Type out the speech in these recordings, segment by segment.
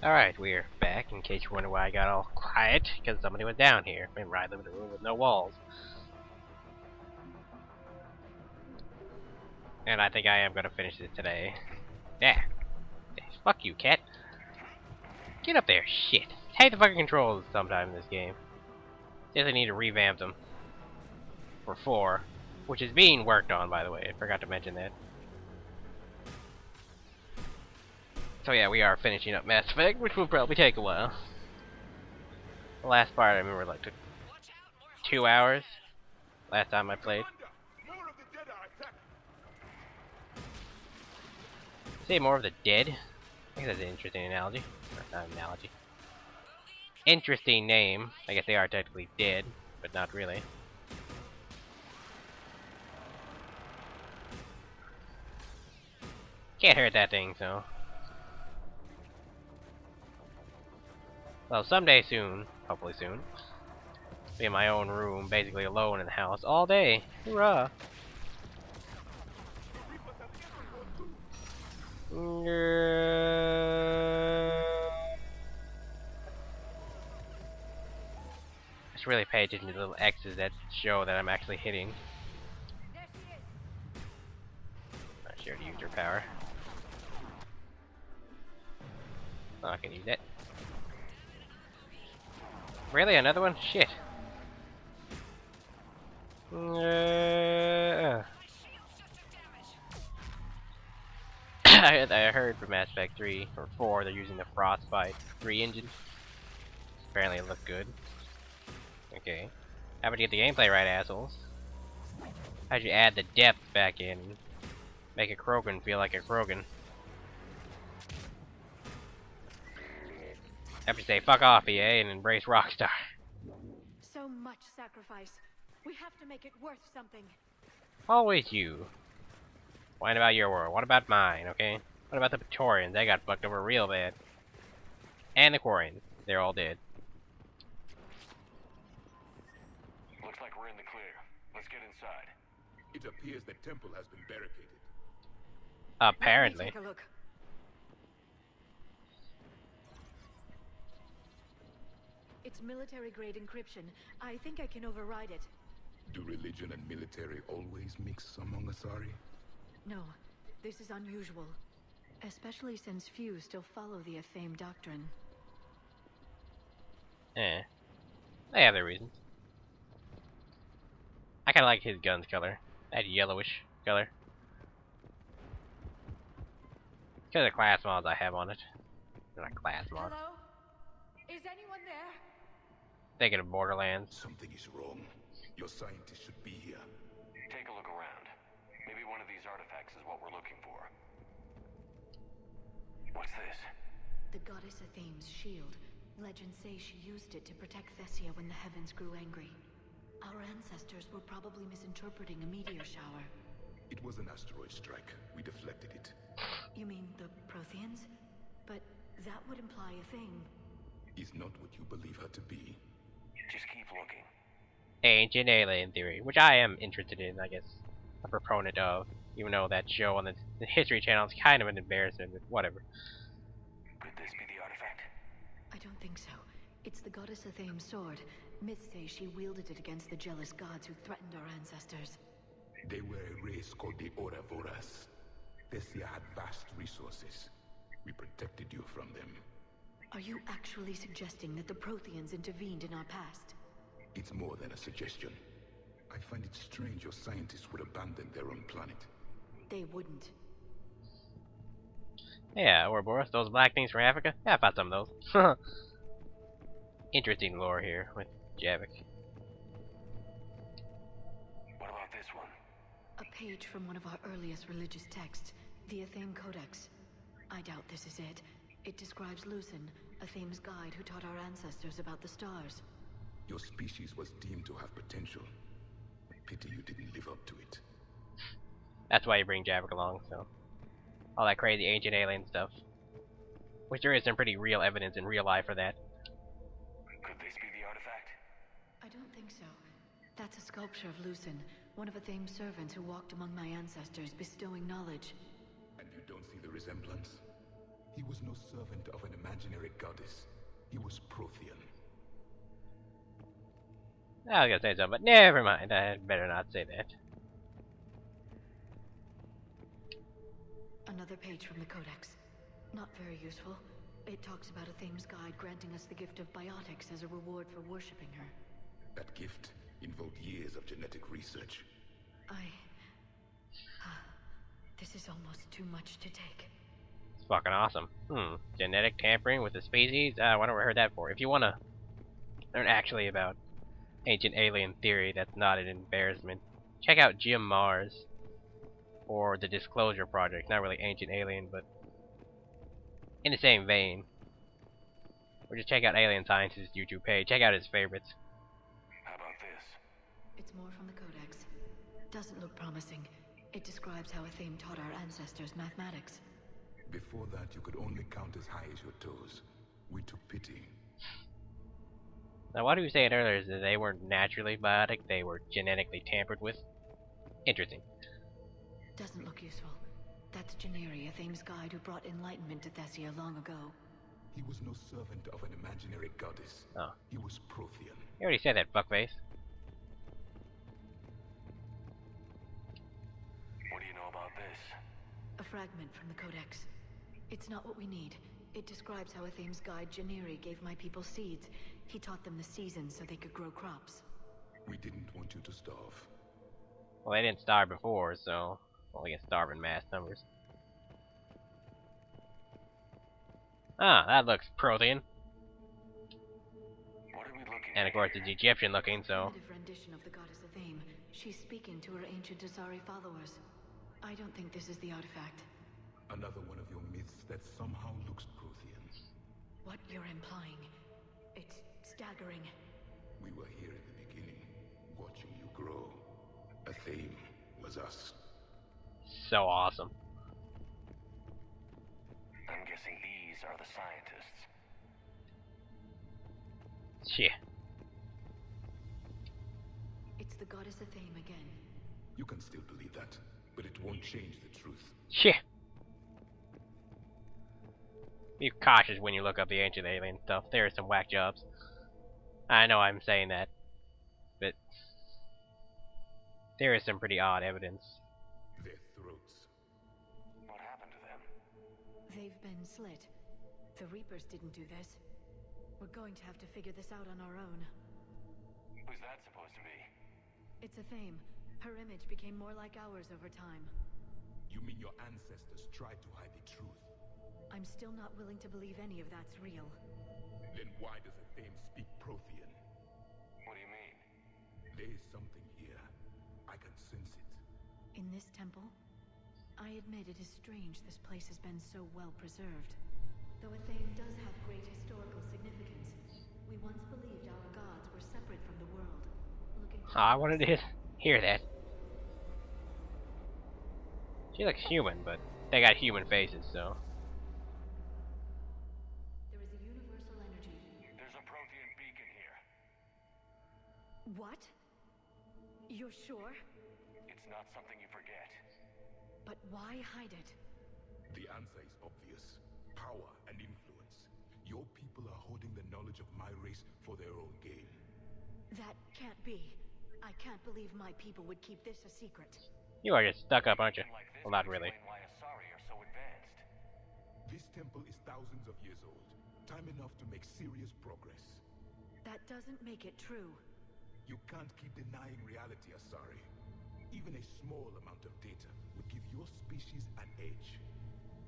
Alright, we're back. In case you wonder why I got all quiet, because somebody was down here. And I live in a room with no walls. And I think I am gonna finish this today. Yeah. Fuck you, cat. Get up there, shit. I hate the fucking controls sometime in this game. Guess I need to revamp them. For 4. Which is being worked on, by the way. I forgot to mention that. So yeah, we are finishing up Mass Effect, which will probably take a while. The last part I remember like took 2 hours. Last time I played. Say more of the dead? I think that's an interesting analogy. Or not an analogy. Interesting name. I guess they are technically dead, but not really. Can't hurt that thing, so. Well, someday soon, hopefully soon, be in my own room, basically alone in the house all day. Hoorah! Just really pay attention to the little X's that show that I'm actually hitting. Not sure to use your power. Oh, I can use it. Really? Another one? Shit. I heard from Mass Effect 3 or 4 they're using the Frostbite 3 engine. Apparently it looked good. Okay. How about you get the gameplay right, assholes? How'd you add the depth back in? Make a Krogan feel like a Krogan. Have to say fuck off, EA, and embrace Rockstar. So much sacrifice. We have to make it worth something. Always you. Whine about your world. What about mine, okay? What about the Praetorians? They got fucked over real bad. And the Quarians. They're all dead. Looks like we're in the clear. Let's get inside. It appears the temple has been barricaded. Apparently. Let me take a look. It's military-grade encryption. I think I can override it. Do religion and military always mix among Asari? No, this is unusual. Especially since few still follow the Athame doctrine. Eh. They have their reasons. I kinda like his gun's color. That yellowish color. Because of the class mods I have on it. They're not class mods. Hello? Is anyone there? Thinking of Borderlands. Something is wrong. Your scientists should be here. Take a look around. Maybe one of these artifacts is what we're looking for. What's this? The goddess Athame's shield. Legends say she used it to protect Thessia when the heavens grew angry. Our ancestors were probably misinterpreting a meteor shower. It was an asteroid strike. We deflected it. You mean the Protheans? But that would imply a thing. Is not what you believe her to be. Just keep looking. Ancient alien theory, which I am interested in, I guess. A proponent of. Even though that show on the History Channel is kind of an embarrassment, but whatever. Could this be the artifact? I don't think so. It's the goddess Athame's sword. Myths say she wielded it against the jealous gods who threatened our ancestors. They were a race called the Ouroboros. Thessia had vast resources. We protected you from them. Are you actually suggesting that the Protheans intervened in our past? It's more than a suggestion. I find it strange your scientists would abandon their own planet. They wouldn't. Yeah, Ouroboros, those black things from Africa? Yeah, I found some of those. Interesting lore here with Javik. What about this one? A page from one of our earliest religious texts, the Athame Codex. I doubt this is it. It describes Lucen, Athame's guide who taught our ancestors about the stars. Your species was deemed to have potential. Pity you didn't live up to it. That's why you bring Javik along, so. All that crazy ancient alien stuff. Which there is some pretty real evidence in real life for that. Could this be the artifact? I don't think so. That's a sculpture of Lucen, one of Athame's servants who walked among my ancestors, bestowing knowledge. And you don't see the resemblance? He was no servant of an imaginary goddess. He was Prothean. I was gonna say something, but never mind. I had better not say that. Another page from the Codex. Not very useful. It talks about Athame's guide granting us the gift of biotics as a reward for worshipping her. That gift involved years of genetic research. This is almost too much to take. It's fucking awesome. Genetic tampering with the species? I never heard that before. If you wanna learn actually about ancient alien theory that's not an embarrassment, check out Jim Mars or the Disclosure Project. Not really ancient alien, but in the same vein. Or just check out Alien Scientist's YouTube page. Check out his favorites. How about this? It's more from the Codex. Doesn't look promising. It describes how Athame taught our ancestors mathematics. Before that, you could only count as high as your toes. We took pity. Now, what he was saying earlier is that they weren't naturally biotic, they were genetically tampered with. Interesting. Doesn't look useful. That's Janeri, Athame's guide who brought enlightenment to Thessia long ago. He was no servant of an imaginary goddess. Oh. He was Prothean. You already said that, fuckface. What do you know about this? A fragment from the Codex. It's not what we need. It describes how Athame's guide Janeri gave my people seeds. He taught them the seasons so they could grow crops. We didn't want you to starve. Well, they didn't starve before, so well, they can starve in mass numbers. Ah, that looks Prothean. What are we looking And of course it's Egyptian looking, so... Primitive rendition of the goddess Athame. She's speaking to her ancient Asari followers. I don't think this is the artifact. Another one of your myths that somehow looks Prothean. What you're implying, it's staggering. We were here at the beginning, watching you grow. Athame was us. So awesome. I'm guessing these are the scientists. Shit. It's the goddess Athame again. You can still believe that, but it won't change the truth. Shit. Be cautious when you look up the ancient alien stuff. There are some whack jobs. I know I'm saying that, but there is some pretty odd evidence. Their throats. What happened to them? They've been slit. The Reapers didn't do this. We're going to have to figure this out on our own. Who's that supposed to be? It's Athame. Her image became more like ours over time. You mean your ancestors tried to hide the truth? I'm still not willing to believe any of that's real. Then why does Athame speak Prothean? What do you mean? There is something here. I can sense it. In this temple? I admit it is strange this place has been so well preserved. Though Athame does have great historical significance, we once believed our gods were separate from the world. Looking I wanted to hear that. She looks human, but they got human faces, so... There is a universal energy. There's a Prothean beacon here. What? You're sure? It's not something you forget. But why hide it? The answer is obvious. Power and influence. Your people are holding the knowledge of my race for their own gain. That can't be. I can't believe my people would keep this a secret. You are just stuck up, aren't you? Like this Well, not would really. explain why Asari are so advanced. This temple is thousands of years old. Time enough to make serious progress. That doesn't make it true. You can't keep denying reality, Asari. Even a small amount of data would give your species an edge.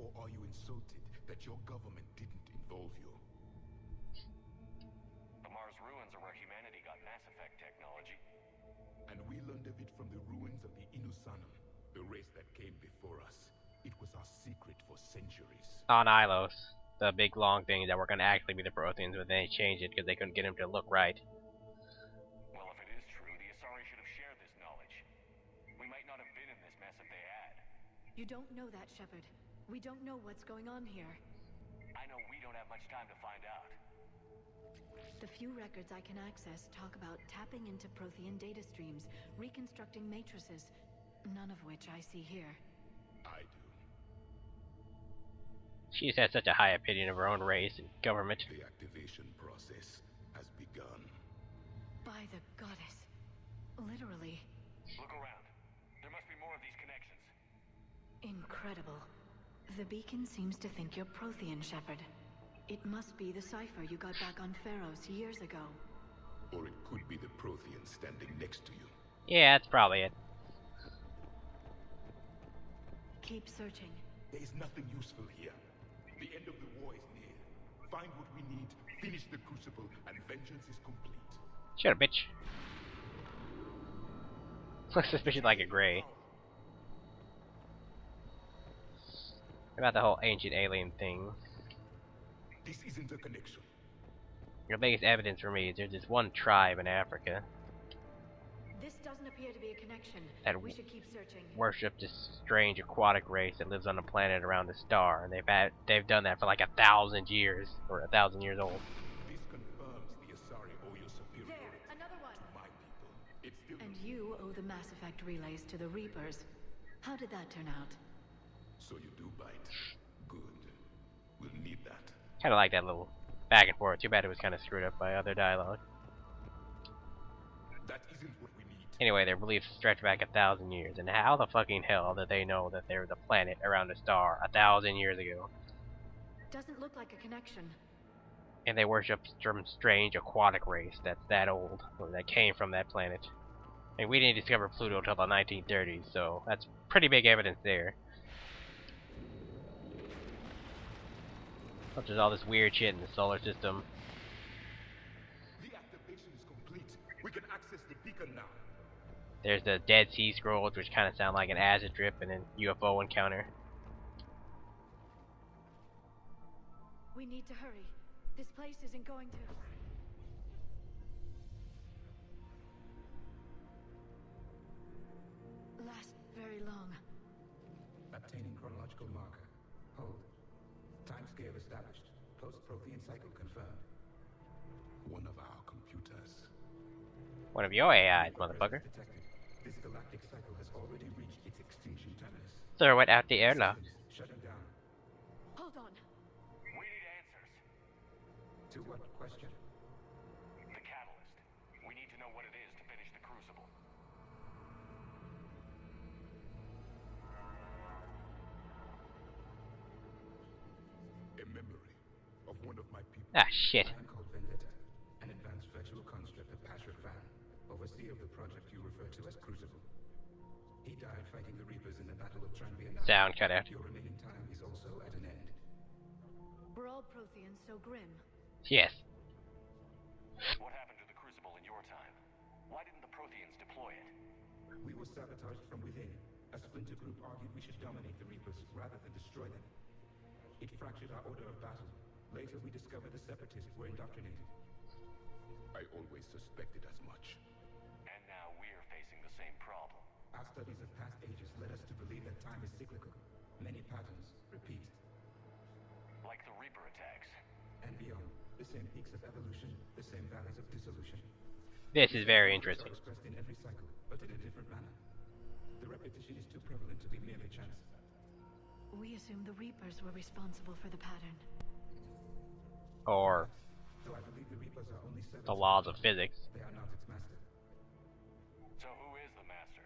Or are you insulted that your government didn't involve you? The Mars ruins are where humanity got Mass Effect technology. And we learned of it from the ruins of the Inusanum, the race that came before us. It was our secret for centuries. On Ilos, the big long thing that were going to actually be the Protheans, but then they changed it because they couldn't get him to look right. Well, if it is true, the Asari should have shared this knowledge. We might not have been in this mess if they had. You don't know that, Shepard. We don't know what's going on here. I know we don't have much time to find out. The few records I can access talk about tapping into Prothean data streams, reconstructing matrices, none of which I see here. I do. She just has such a high opinion of her own race and government. The activation process has begun. By the goddess. Literally. Look around. There must be more of these connections. Incredible. The beacon seems to think you're Prothean, Shepard. It must be the cipher you got back on Pharos years ago. Or it could be the Prothean standing next to you. Yeah, that's probably it. Keep searching. There is nothing useful here. The end of the war is near. Find what we need, finish the Crucible, and vengeance is complete. Shut up, bitch. Looks suspicious like a gray. About the whole ancient alien thing. This isn't a connection. Your biggest evidence for me is there's this one tribe in Africa This doesn't appear to be a connection. that We should keep searching. worship this strange aquatic race that lives on a planet around a star, and they've done that for like 1,000 years, or 1,000 years old. This confirms the Asari owe your superiority There, another one. to my people. It's still And you owe the Mass Effect relays to the Reapers. How did that turn out? So you do bite. Good. We'll need that. Kind of like that little back and forth. Too bad it was kind of screwed up by other dialogue. That isn't what we need. Anyway, their beliefs stretch back 1,000 years, and how the fucking hell did they know that there was a planet around a star 1,000 years ago? Doesn't look like a connection. And they worship some strange aquatic race that's that old, or that came from that planet. And we didn't discover Pluto until the 1930s, so that's pretty big evidence there. But there's all this weird shit in the solar system. The activation is complete. We can access the beacon now. There's the Dead Sea Scrolls, which kind of sound like an acid trip and an UFO encounter. We need to hurry. This place isn't going to... last very long. Obtaining chronological marker. Hold. Timescale established. Post-Prothean cycle confirmed. One of our computers. One of your AIs, motherfucker. Detected. This galactic cycle has already reached its extinction terminus. Throw it out the airlock. Shutting down. Hold on. We need answers. To what question? The catalyst. We need to know what it is to finish the Crucible. A memory of one of my people. Ah, shit. I am called Vendetta, an advanced virtual construct of Patrick Van, overseer of the project you refer to as Crucible. He died fighting the Reapers in the Battle of Tranvia. Sound cut out. Your remaining time is also at an end. We're all Protheans, so grim. Yes. What happened to the Crucible in your time? Why didn't the Protheans deploy it? We were sabotaged from within. A splinter group argued we should dominate the Reapers rather than destroy them. It fractured our order of battle. Later we discovered the Separatists were indoctrinated. I always suspected as much. And now we're facing the same problem. Our studies of past ages led us to believe that time is cyclical. Many patterns repeat. Like the Reaper attacks. And beyond, the same peaks of evolution, the same valleys of dissolution. This is very interesting. Are expressed in every cycle, but in a different manner. The repetition is too prevalent to be merely chance. We assumed the Reapers were responsible for the pattern. Or Though I believe the Reapers are only servants the laws of physics. They are not its master. So who is the Master?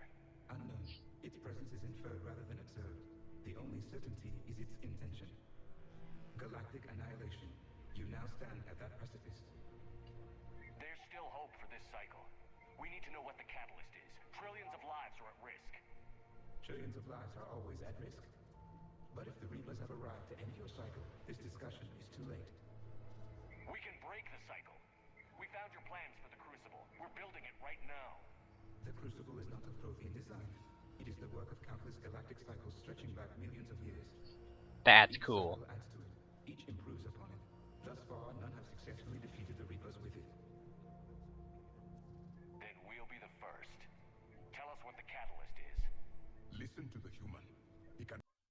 Unknown. Its presence is inferred rather than observed. The only certainty is its intention. Galactic annihilation. You now stand at that precipice. There's still hope for this cycle. We need to know what the catalyst is. Trillions of lives are at risk. Trillions of lives are always at risk. But if the Reapers have arrived to end your cycle, this discussion is too late. We can break the cycle. We found your plans for the Crucible. We're building it right now. The Crucible is not of Prothean design. It is the work of countless galactic cycles stretching back millions of years. That's Each cool. cycle adds to it. Each improves upon it. Thus far, none have successfully defeated the Reapers with it. Then we'll be the first. Tell us what the catalyst is. Listen to the human.